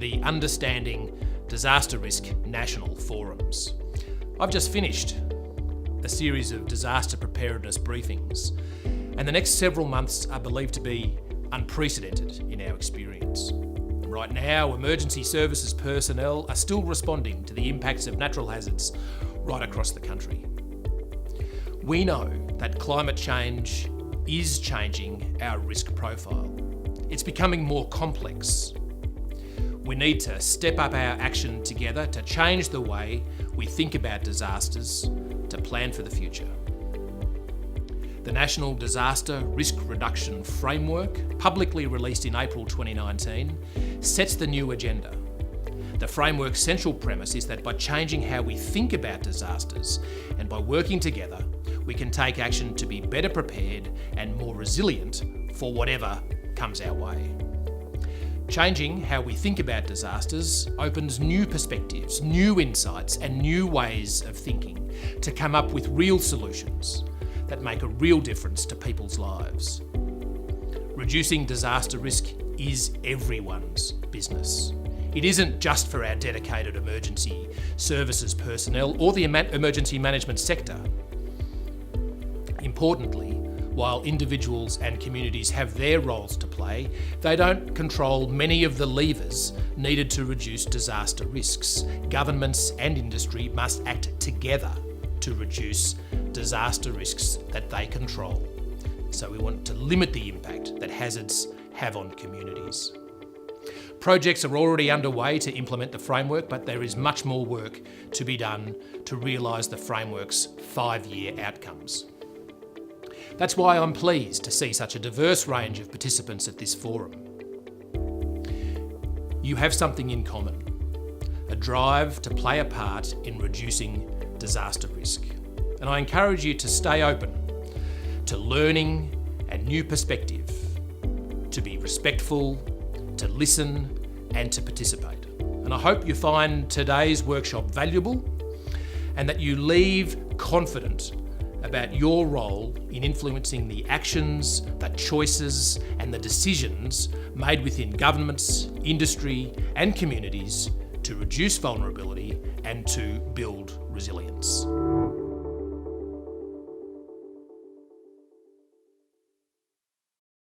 the Understanding Disaster Risk National Forums. I've just finished a series of disaster preparedness briefings, and the next several months are believed to be unprecedented in our experience. Right now, emergency services personnel are still responding to the impacts of natural hazards right across the country. We know that climate change is changing our risk profile. It's becoming more complex. We need to step up our action together to change the way we think about disasters, to plan for the future. The National Disaster Risk Reduction Framework, publicly released in April 2019, sets the new agenda. The framework's central premise is that by changing how we think about disasters and by working together, we can take action to be better prepared and more resilient for whatever comes our way. Changing how we think about disasters opens new perspectives, new insights, and new ways of thinking to come up with real solutions that make a real difference to people's lives. Reducing disaster risk is everyone's business. It isn't just for our dedicated emergency services personnel or the emergency management sector. Importantly, while individuals and communities have their roles to play, they don't control many of the levers needed to reduce disaster risks. Governments and industry must act together to reduce disaster risks that they control. So we want to limit the impact that hazards have on communities. Projects are already underway to implement the framework, but there is much more work to be done to realise the framework's 5-year outcomes. That's why I'm pleased to see such a diverse range of participants at this forum. You have something in common: a drive to play a part in reducing disaster risk. And I encourage you to stay open to learning and new perspective, to be respectful, to listen and to participate. And I hope you find today's workshop valuable and that you leave confident about your role in influencing the actions, the choices and the decisions made within governments, industry and communities to reduce vulnerability and to build resilience.